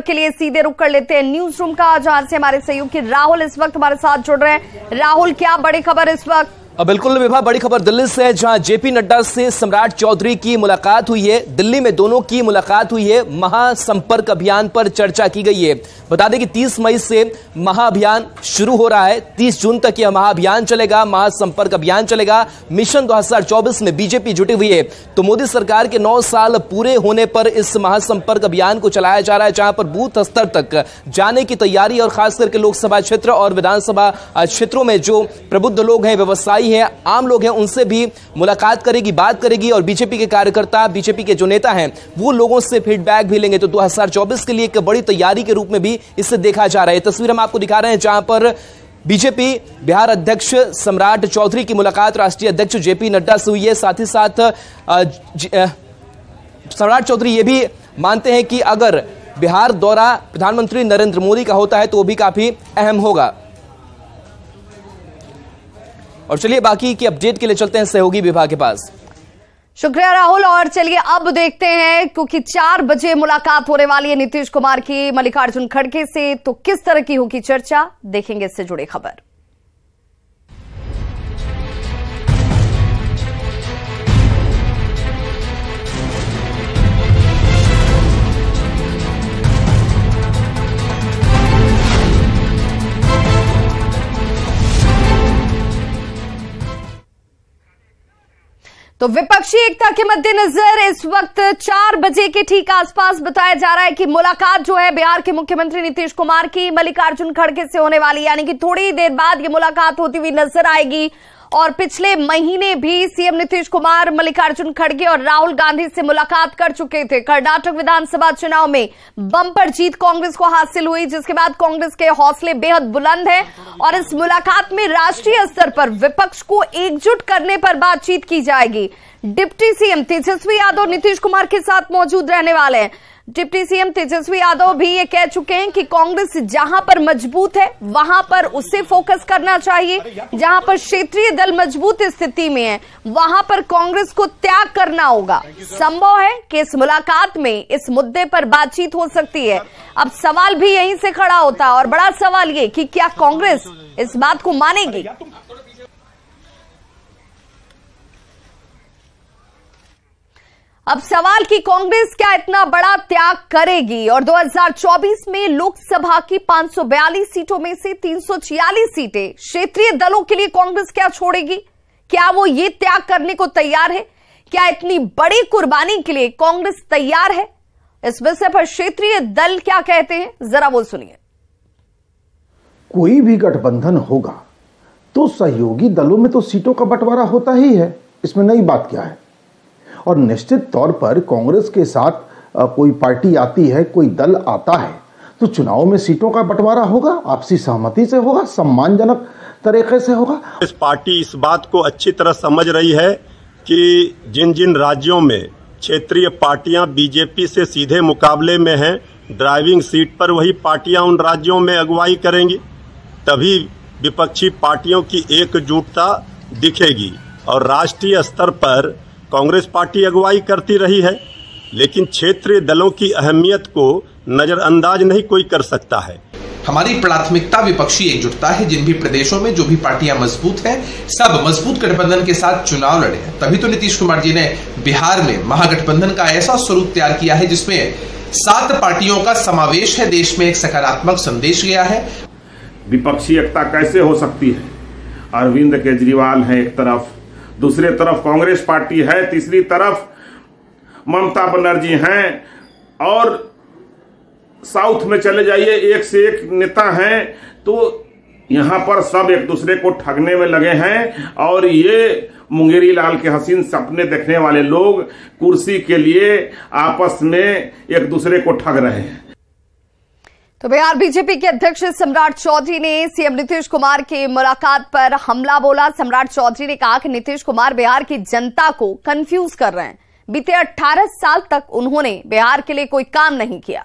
के लिए सीधे रुख कर लेते हैं न्यूज रूम का, जहां से हमारे सहयोगी राहुल इस वक्त हमारे साथ जुड़ रहे हैं। राहुल, क्या बड़ी खबर इस वक्त? बिल्कुल विभा, बड़ी खबर दिल्ली से, जहां जेपी नड्डा से सम्राट चौधरी की मुलाकात हुई है। दिल्ली में दोनों की मुलाकात हुई है। महासंपर्क अभियान पर चर्चा की गई है। बता दें कि 30 मई से महाअभियान शुरू हो रहा है। 30 जून तक यह महाअभियान चलेगा, महासंपर्क अभियान चलेगा। मिशन 2024 में बीजेपी जुटी हुई है। तो मोदी सरकार के 9 साल पूरे होने पर इस महासंपर्क अभियान को चलाया जा रहा है, जहां पर बूथ स्तर तक जाने की तैयारी और खास करके लोकसभा क्षेत्र और विधानसभा क्षेत्रों में जो प्रबुद्ध लोग हैं, व्यवसायी है, आम लोग हैं, उनसे भी मुलाकात करेगी, बात करेगी और बीजेपी के कार्यकर्ता, बीजेपी के जो नेता हैं, वो लोगों से फीडबैक भी लेंगे। तो 2024 के लिए एक बड़ी तैयारी के रूप में भी इसे देखा जा रहा है। तस्वीर हम आपको दिखा रहे हैं जहां पर बीजेपी बिहार अध्यक्ष सम्राट चौधरी की मुलाकात राष्ट्रीय अध्यक्ष जेपी नड्डा से हुई है। साथ ही साथ सम्राट चौधरी ये भी मानते हैं कि अगर बिहार दौरा प्रधानमंत्री नरेंद्र मोदी का होता है तो वो भी काफी अहम होगा। और चलिए बाकी की अपडेट के लिए चलते हैं सहयोगी विभाग के पास। शुक्रिया राहुल। और चलिए अब देखते हैं, क्योंकि 4 बजे मुलाकात होने वाली है नीतीश कुमार की मल्लिकार्जुन खड़गे से, तो किस तरह की होगी चर्चा, देखेंगे इससे जुड़ी खबर। तो विपक्षी एकता के मद्देनजर इस वक्त 4 बजे के ठीक आसपास बताया जा रहा है कि मुलाकात जो है बिहार के मुख्यमंत्री नीतीश कुमार की मल्लिकार्जुन खड़गे से होने वाली है, यानी कि थोड़ी देर बाद ये मुलाकात होती हुई नजर आएगी। और पिछले महीने भी सीएम नीतीश कुमार मल्लिकार्जुन खड़गे और राहुल गांधी से मुलाकात कर चुके थे। कर्नाटक विधानसभा चुनाव में बम्पर जीत कांग्रेस को हासिल हुई, जिसके बाद कांग्रेस के हौसले बेहद बुलंद हैं और इस मुलाकात में राष्ट्रीय स्तर पर विपक्ष को एकजुट करने पर बातचीत की जाएगी। डिप्टी सीएम तेजस्वी यादव नीतीश कुमार के साथ मौजूद रहने वाले हैं। डिप्टी सीएम तेजस्वी यादव भी ये कह चुके हैं कि कांग्रेस जहां पर मजबूत है वहां पर उसे फोकस करना चाहिए, जहां पर क्षेत्रीय दल मजबूत स्थिति में है वहां पर कांग्रेस को त्याग करना होगा। संभव है कि इस मुलाकात में इस मुद्दे पर बातचीत हो सकती है। अब सवाल भी यहीं से खड़ा होता है और बड़ा सवाल ये कि क्या कांग्रेस इस बात को मानेगी। अब सवाल कि कांग्रेस क्या इतना बड़ा त्याग करेगी और 2024 में लोकसभा की 542 सीटों में से 346 सीटें क्षेत्रीय दलों के लिए कांग्रेस क्या छोड़ेगी, क्या वो ये त्याग करने को तैयार है, क्या इतनी बड़ी कुर्बानी के लिए कांग्रेस तैयार है। इस विषय पर क्षेत्रीय दल क्या कहते हैं, जरा वो सुनिए। कोई भी गठबंधन होगा तो सहयोगी दलों में तो सीटों का बंटवारा होता ही है, इसमें नई बात क्या है। और निश्चित तौर पर कांग्रेस के साथ कोई पार्टी आती है, कोई दल आता है तो चुनाव में सीटों का बंटवारा होगा, आपसी सहमति से होगा, सम्मानजनक तरीके से होगा। इस पार्टी इस बात को अच्छी तरह समझ रही है कि जिन जिन राज्यों में क्षेत्रीय पार्टियां बीजेपी से सीधे मुकाबले में हैं, ड्राइविंग सीट पर वही पार्टियां उन राज्यों में अगुवाई करेंगी, तभी विपक्षी पार्टियों की एकजुटता दिखेगी। और राष्ट्रीय स्तर पर कांग्रेस पार्टी अगुवाई करती रही है, लेकिन क्षेत्रीय दलों की अहमियत को नजरअंदाज नहीं कोई कर सकता है। हमारी प्राथमिकता विपक्षी एकजुटता है। जिन भी प्रदेशों में जो भी पार्टियां मजबूत हैं, सब मजबूत गठबंधन के साथ चुनाव लड़े हैं। तभी तो नीतीश कुमार जी ने बिहार में महागठबंधन का ऐसा स्वरूप तैयार किया है जिसमें 7 पार्टियों का समावेश है। देश में एक सकारात्मक संदेश गया है। विपक्षी एकता कैसे हो सकती है? अरविंद केजरीवाल है एक तरफ, दूसरे तरफ कांग्रेस पार्टी है, तीसरी तरफ ममता बनर्जी हैं, और साउथ में चले जाइए एक से एक नेता हैं। तो यहां पर सब एक दूसरे को ठगने में लगे हैं और ये मुंगेरी लाल के हसीन सपने देखने वाले लोग कुर्सी के लिए आपस में एक दूसरे को ठग रहे हैं। तो बिहार बीजेपी के अध्यक्ष सम्राट चौधरी ने सीएम नीतीश कुमार की मुलाकात पर हमला बोला। सम्राट चौधरी ने कहा कि नीतीश कुमार बिहार की जनता को कंफ्यूज कर रहे हैं। बीते 18 साल तक उन्होंने बिहार के लिए कोई काम नहीं किया।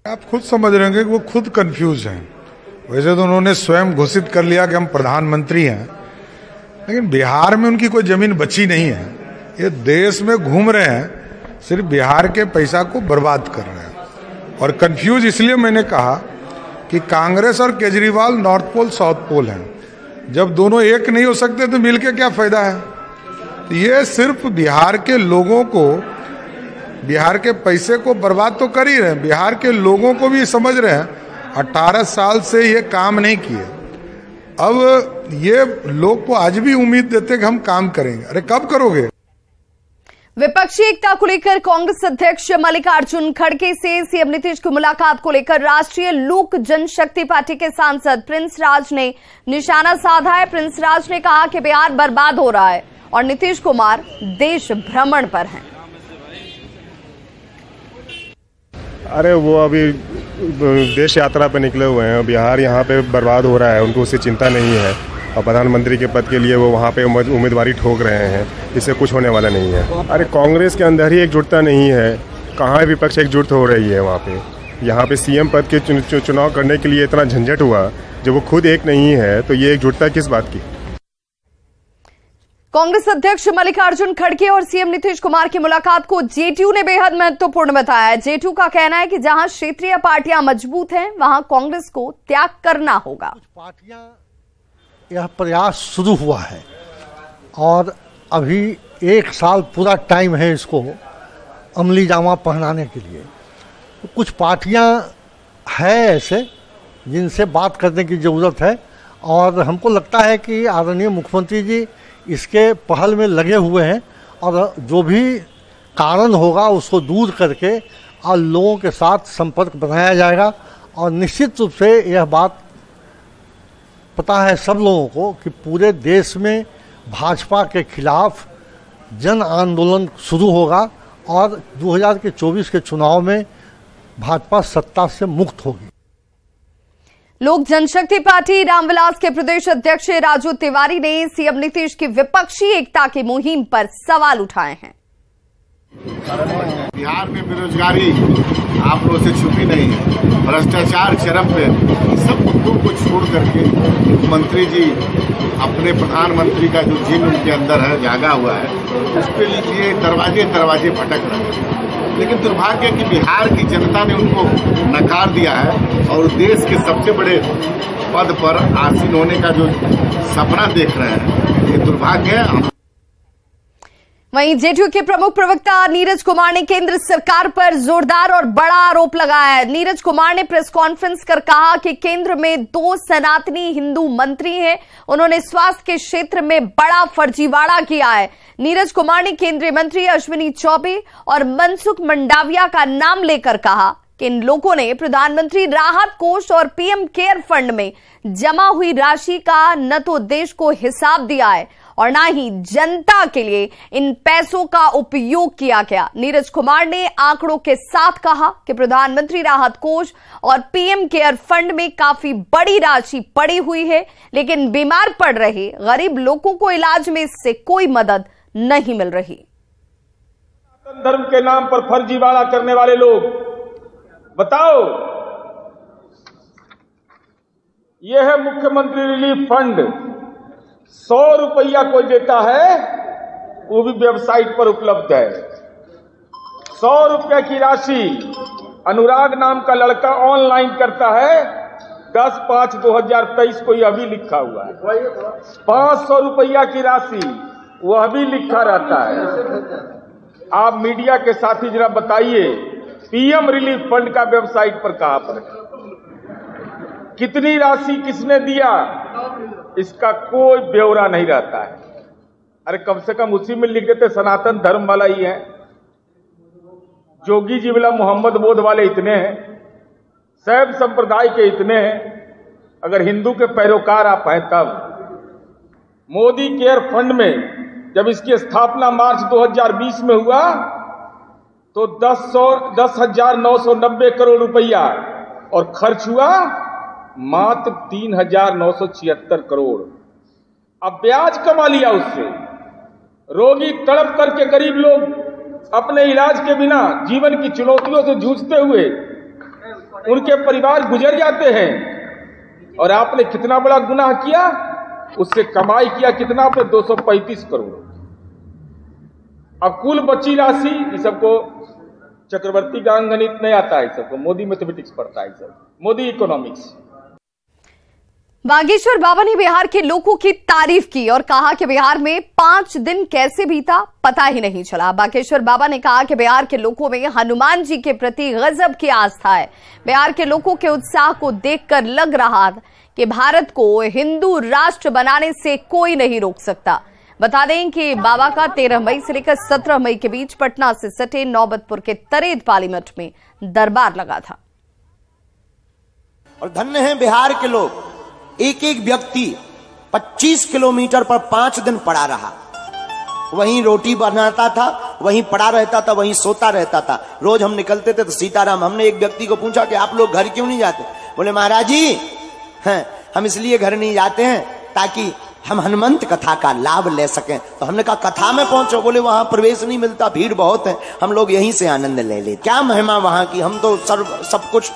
आप खुद समझ रहे होंगे कि वो खुद कंफ्यूज हैं। वैसे तो उन्होंने स्वयं घोषित कर लिया कि हम प्रधानमंत्री हैं, लेकिन बिहार में उनकी कोई जमीन बची नहीं है। ये देश में घूम रहे हैं सिर्फ बिहार के पैसा को बर्बाद कर रहे हैं। और कंफ्यूज इसलिए मैंने कहा कि कांग्रेस और Kejriwal north pole south pole हैं। जब दोनों एक नहीं हो सकते तो मिलके क्या फायदा है। तो ये सिर्फ बिहार के लोगों को, बिहार के पैसे को बर्बाद तो कर ही रहे हैं, बिहार के लोगों को भी समझ रहे हैं 18 साल से ये काम नहीं किए। अब ये लोग को आज भी उम्मीद देते कि हम काम करेंगे। अरे कब करोगे। विपक्षी एकता को लेकर कांग्रेस अध्यक्ष मल्लिकार्जुन खड़गे से सीएम नीतीश की मुलाकात को लेकर राष्ट्रीय लोक जनशक्ति पार्टी के सांसद प्रिंस राज ने निशाना साधा है। प्रिंस राज ने कहा कि बिहार बर्बाद हो रहा है और नीतीश कुमार देश भ्रमण पर हैं। अरे वो अभी देश यात्रा पे निकले हुए हैं। बिहार यहाँ पे बर्बाद हो रहा है, उनको उससे चिंता नहीं है और प्रधानमंत्री के पद के लिए वो वहाँ पे उम्मीदवारी ठोक रहे हैं। इससे कुछ होने वाला नहीं है। अरे कांग्रेस के अंदर ही एकजुटता नहीं है, कहाँ विपक्ष एकजुट हो रही है वहाँ पे। यहाँ पे सीएम पद के चुनाव करने के लिए इतना झंझट हुआ, जब वो खुद एक नहीं है तो ये एकजुटता किस बात की। कांग्रेस अध्यक्ष मल्लिकार्जुन खड़गे और सीएम नीतीश कुमार की मुलाकात को जेटीयू ने बेहद महत्वपूर्ण बताया। जेटीयू का कहना है कि जहां क्षेत्रीय पार्टियां मजबूत हैं वहां कांग्रेस को त्याग करना होगा। पार्टियां यह प्रयास शुरू हुआ है और अभी 1 साल पूरा टाइम है इसको अमली जामा पहनाने के लिए। तो कुछ पार्टियां हैं ऐसे जिनसे बात करने की ज़रूरत है और हमको लगता है कि आदरणीय मुख्यमंत्री जी इसके पहल में लगे हुए हैं और जो भी कारण होगा उसको दूर करके और लोगों के साथ संपर्क बनाया जाएगा। और निश्चित रूप से यह बात पता है सब लोगों को कि पूरे देश में भाजपा के खिलाफ जन आंदोलन शुरू होगा और 2024 के चुनाव में भाजपा सत्ता से मुक्त होगी। लोक जनशक्ति पार्टी रामविलास के प्रदेश अध्यक्ष राजू तिवारी ने सीएम नीतीश की विपक्षी एकता की मुहिम पर सवाल उठाए हैं। बिहार में बेरोजगारी आप लोगों से छुपी नहीं है, भ्रष्टाचार चरम पे। सब मुद्दों को छोड़ करके मुख्यमंत्री जी अपने प्रधानमंत्री का जो जिन उनके अंदर है जागा हुआ है उसके लिए दरवाजे दरवाजे भटक रहे हैं। लेकिन दुर्भाग्य कि बिहार की जनता ने उनको नकार दिया है और देश के सबसे बड़े पद पर आसीन होने का जो सपना देख रहे हैं, ये दुर्भाग्य है। वहीं जेटीयू के प्रमुख प्रवक्ता नीरज कुमार ने केंद्र सरकार पर जोरदार और बड़ा आरोप लगाया है। नीरज कुमार ने प्रेस कॉन्फ्रेंस कर कहा कि केंद्र में 2 सनातनी हिंदू मंत्री हैं। उन्होंने स्वास्थ्य के क्षेत्र में बड़ा फर्जीवाड़ा किया है। नीरज कुमार ने केंद्रीय मंत्री अश्विनी चौबे और मनसुख मंडाविया का नाम लेकर कहा कि इन लोगों ने प्रधानमंत्री राहत कोष और पीएम केयर फंड में जमा हुई राशि का न तो देश को हिसाब दिया है और ना ही जनता के लिए इन पैसों का उपयोग किया गया। नीरज कुमार ने आंकड़ों के साथ कहा कि प्रधानमंत्री राहत कोष और पीएम केयर फंड में काफी बड़ी राशि पड़ी हुई है, लेकिन बीमार पड़ रहे गरीब लोगों को इलाज में इससे कोई मदद नहीं मिल रही। धर्म के नाम पर फर्जीवाड़ा करने वाले लोग, बताओ, यह है मुख्यमंत्री रिलीफ फंड। 100 रुपया कोई देता है, वो भी वेबसाइट पर उपलब्ध है। 100 रुपया की राशि अनुराग नाम का लड़का ऑनलाइन करता है। 10/5/2023 को यह भी लिखा हुआ है। 500 रुपया की राशि वह भी लिखा रहता है। आप मीडिया के साथी जरा बताइए, पीएम रिलीफ फंड का वेबसाइट पर कहां पर है, कितनी राशि किसने दिया, इसका कोई ब्यौरा नहीं रहता है। अरे कम से कम उसी में लिख देते सनातन धर्म वाला ही है। जोगी जी वाला मोहम्मद बोध वाले इतने हैं, शैव संप्रदाय के इतने हैं। अगर हिंदू के पैरोकार आप हैं तब मोदी केयर फंड में जब इसकी स्थापना मार्च 2020 में हुआ तो 10,990 करोड़ रुपया और खर्च हुआ मात्र 3,976 करोड़। अब ब्याज कमा लिया उससे। रोगी तड़प करके गरीब लोग अपने इलाज के बिना जीवन की चुनौतियों से जूझते हुए उनके परिवार गुजर जाते हैं। और आपने कितना बड़ा गुनाह किया, उससे कमाई किया कितना, आपने 235 करोड़। अकुल बची राशि, ये सबको चक्रवर्ती का गणित नहीं आता है, सबको मोदी मैथमेटिक्स पढ़ता है, सब मोदी इकोनॉमिक्स। बागेश्वर बाबा ने बिहार के लोगों की तारीफ की और कहा कि बिहार में 5 दिन कैसे बीता पता ही नहीं चला। बागेश्वर बाबा ने कहा कि बिहार के लोगों में हनुमान जी के प्रति गजब की आस्था है। बिहार के लोगों के उत्साह को देखकर लग रहा कि भारत को हिंदू राष्ट्र बनाने से कोई नहीं रोक सकता। बता दें कि बाबा का 13 मई से लेकर 17 मई के बीच पटना से सटे नौबतपुर के तरेद पाली मठ में दरबार लगा था। और धन्य है बिहार के लोग, एक एक व्यक्ति 25 किलोमीटर पर 5 दिन पड़ा रहा, वहीं रोटी बनाता था, वहीं पड़ा रहता था, वहीं सोता रहता था। रोज हम निकलते थे तो सीताराम, हमने एक व्यक्ति को पूछा कि आप लोग घर क्यों नहीं जाते? बोले महाराज जी हैं, हम इसलिए घर नहीं जाते हैं ताकि हम हनुमंत कथा का लाभ ले सकें। तो हमने कहा कथा में पहुंचो। बोले वहां प्रवेश नहीं मिलता, भीड़ बहुत है, हम लोग यहीं से आनंद ले ले। क्या महिमा वहां की, हम तो सब कुछ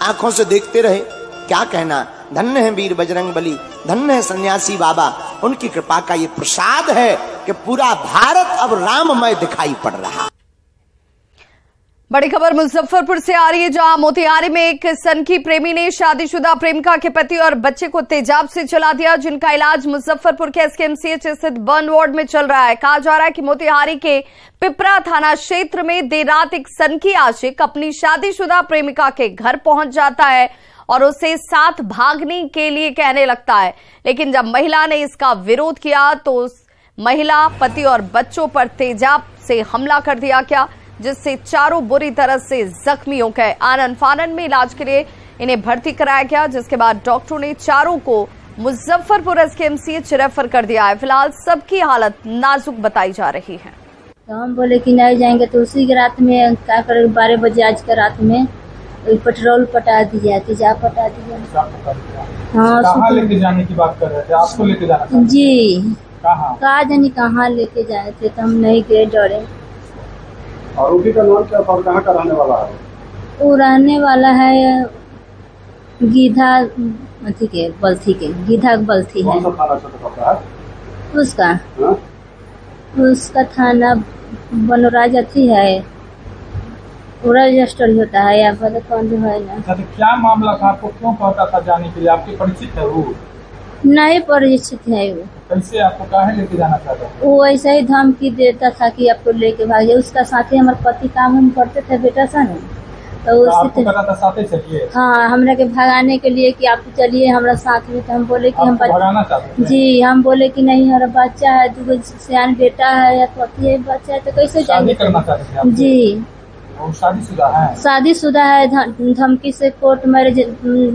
आंखों से देखते रहे, क्या कहना। धन्य है वीर बजरंग बली, धन्य है सन्यासी बाबा, उनकी कृपा का ये प्रसाद है कि पूरा भारत अब राममय दिखाई पड़ रहा। बड़ी खबर मुजफ्फरपुर से आ रही है, जहां मोतिहारी में एक सनकी प्रेमी ने शादीशुदा प्रेमिका के पति और बच्चे को तेजाब से जला दिया, जिनका इलाज मुजफ्फरपुर के एसकेएमसीएच स्थित बर्न वार्ड में चल रहा है। कहा जा रहा है कि मोतिहारी के पिपरा थाना क्षेत्र में देर रात एक सनकी आशिक अपनी शादीशुदा प्रेमिका के घर पहुंच जाता है और उसे साथ भागने के लिए कहने लगता है, लेकिन जब महिला ने इसका विरोध किया तो उस महिला, पति और बच्चों पर तेजाब से हमला कर दिया गया, जिससे चारों बुरी तरह से जख्मी हो गए। आनन फानन में इलाज के लिए इन्हें भर्ती कराया गया, जिसके बाद डॉक्टरों ने चारों को मुजफ्फरपुर एसकेएमसीएच रेफर कर दिया है। फिलहाल सबकी हालत नाजुक बताई जा रही है। तो हम बोले कि नहीं जाएंगे, तो उसी की रात में क्या करें, 12 बजे आज का रात में पेट्रोल पटा दिया, तेजाब पटा दिया। हाँ, कहाँ लेके जाने की बात कर रहे थे? आपको लेके जाना था? जी, कहाँ जानी कहाँ लेके जाए थे, तो हम नहीं गए, डरे। आरोपी का नाम क्या था, कहाँ का रहने वाला है? वो रहने वाला है गीधा के बल्थी के, गीधा बल्थी है। कौन सा थाना क्षेत्र पड़ता है उसका? हा? उसका थाना बनोराज अथी है, रजिस्टर होता है या पता कौन जो है ना। तो क्या मामला था, आपको क्यों कहता था जाने के लिए? आपके परिचित है वो? नहीं परिचित है वो। कैसे आपको काहे लेके जाना चाहता था? वो ऐसा ही धमकी देता था कि आपको लेके भाग जाए। उसका साथी हमारे पति काम हम करते थे बेटा सा ना, तो आपको कहा था साथे चलिए? हाँ, हमरा के भगाने के लिए कि आप चलिए हमारा साथ में। तो हम बोले कि हम भगाना चाहते थे? जी, हम बोले कि नहीं, हमारा बच्चा है, 2 सियान बेटा है या पति है, बच्चा है, तो कैसे जाएंगे? करना चाहते थे? जी, शादीशुदा है? शादीशुदा है। धमकी से कोर्ट मैरिज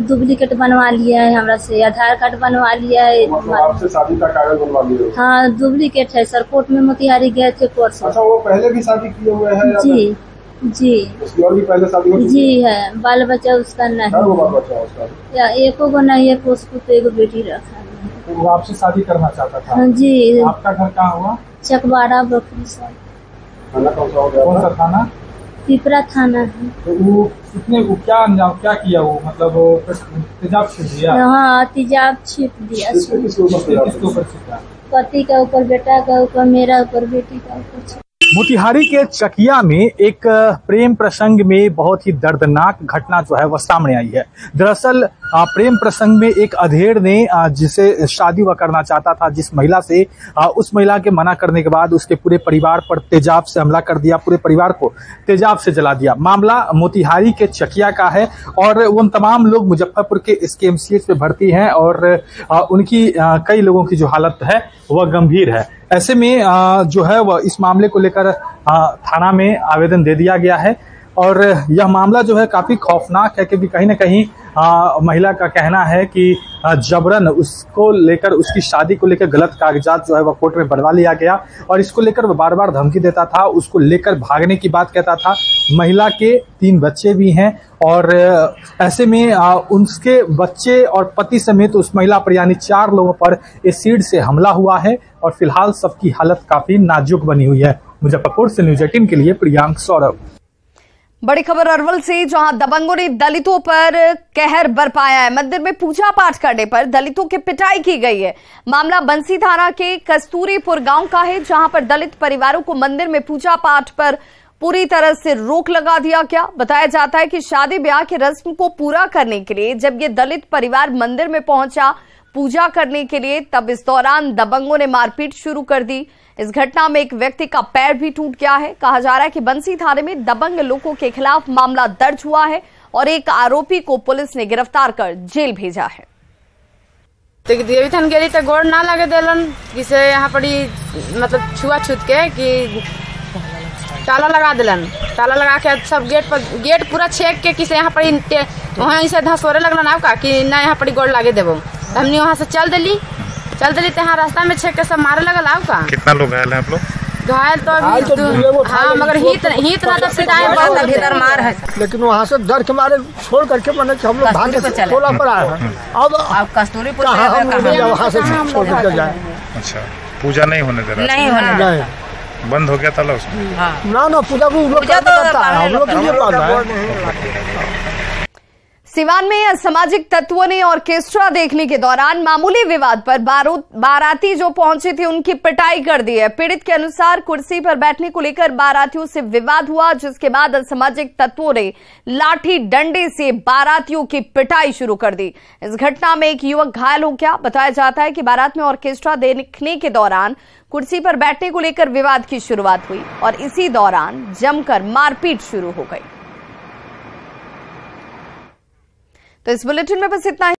डुप्लीकेट बनवा लिया है हमरा से, आधार कार्ड बनवा लिया है। आपसे शादी का कागज बनवा लिया? हाँ, डुप्लीकेट है सर। कोर्ट में मोतिहारी गए थे कोर्ट से। अच्छा, वो पहले भी शादी किए हुए हैं? जी जी, उसकी और भी पहले शादी हो चुकी? जी है, बाल बच्चा उसका नहीं। बाल बच्चा उसका? या एको को नहीं, एक उसको तो एक बेटी रखा है। तो वो आपसे शादी करना चाहता था? जी। आपका घर कहाँ हुआ? चकवाड़ा बकरी सर। थाना कौन सा हो गया? कौन सा थाना? पिपरा थाना है। तो वो क्या अंजाम क्या किया? वो मतलब तेजाब छीट दिया? हाँ, तेजाब छीट दिया। किसके ऊपर छीटा? पति का ऊपर, बेटा का ऊपर, मेरा ऊपर, बेटी का ऊपर। मोतिहारी के चकिया में एक प्रेम प्रसंग में बहुत ही दर्दनाक घटना जो है वह सामने आई है। दरअसल प्रेम प्रसंग में एक अधेड़ ने जिसे शादी वह करना चाहता था जिस महिला से, उस महिला के मना करने के बाद उसके पूरे परिवार पर तेजाब से हमला कर दिया, पूरे परिवार को तेजाब से जला दिया। मामला मोतिहारी के चकिया का है और उन तमाम लोग मुजफ्फरपुर के एसकेएमसीएच में भर्ती हैं और उनकी कई लोगों की जो हालत है वह गंभीर है। ऐसे में जो है वह इस मामले को लेकर थाना में आवेदन दे दिया गया है और यह मामला जो है काफी खौफनाक है क्योंकि कहीं न कहीं महिला का कहना है कि जबरन उसको लेकर, उसकी शादी को लेकर गलत कागजात जो है वह कोर्ट में बनवा लिया गया और इसको लेकर वह बार बार धमकी देता था, उसको लेकर भागने की बात कहता था। महिला के 3 बच्चे भी हैं और ऐसे में उसके बच्चे और पति समेत उस महिला पर यानी 4 लोगों पर एसिड से हमला हुआ है और फिलहाल सबकी हालत काफी नाजुक बनी हुई है। मुजफ्फरपुर से न्यूज़ 18 के लिए प्रियांक सौरभ। बड़ी खबर अरवल से, जहां दबंगों ने दलितों पर कहर बरपाया है। मंदिर में पूजा पाठ करने पर दलितों की पिटाई की गई है। मामला बंसी थाना के कस्तूरीपुर गांव का है, जहां पर दलित परिवारों को मंदिर में पूजा पाठ पर पूरी तरह से रोक लगा दिया गया। बताया जाता है कि शादी ब्याह की रस्म को पूरा करने के लिए जब ये दलित परिवार मंदिर में पहुंचा पूजा करने के लिए, तब इस दौरान दबंगों ने मारपीट शुरू कर दी। इस घटना में एक व्यक्ति का पैर भी टूट गया है। कहा जा रहा है कि बंसी थाने में दबंग लोगों के खिलाफ मामला दर्ज हुआ है और एक आरोपी को पुलिस ने गिरफ्तार कर जेल भेजा है। देवी थान गेली तो गोड़ ना लगे दिलन, किसे यहाँ पड़ी मतलब छुआछूत के कि ताला लगा दिलन। ताला लगा के सब गेट पूरा छेक के किसे यहाँ पड़ी वहाँ से धसोरे लगल ना का कि ना यहाँ पड़ी गोड़ लागे देवो। हमने वहाँ से चल दिली तो यहाँ रास्ता में छेक के सब मारे लगल। आओ का कितना लोग घायल हैं आप लोग? घायल तो हाँ, मगर हित ना तो पिटाई भीतर मार है, लेकिन वहाँ से डर के मारे छोड़ करके मैंने हम लोग भाग के टोला पर आए हैं। अब कस्तूरीपुर वहाँ से छोड़ करके जाए। अच्छा, पूजा नहीं होने दे रहा? नहीं होने दे, बंद हो गया ताला उसमें? ना पूजा को हम लोग के लिए पाला है। सिवान में असामाजिक तत्वों ने ऑर्केस्ट्रा देखने के दौरान मामूली विवाद पर बाराती जो पहुंचे थे उनकी पिटाई कर दी है। पीड़ित के अनुसार कुर्सी पर बैठने को लेकर बारातियों से विवाद हुआ, जिसके बाद असामाजिक तत्वों ने लाठी डंडे से बारातियों की पिटाई शुरू कर दी। इस घटना में एक युवक घायल हो गया। बताया जाता है कि बारात में ऑर्केस्ट्रा देखने के दौरान कुर्सी पर बैठने को लेकर विवाद की शुरुआत हुई और इसी दौरान जमकर मारपीट शुरू हो गई। तो इस बुलेटिन में बस इतना ही।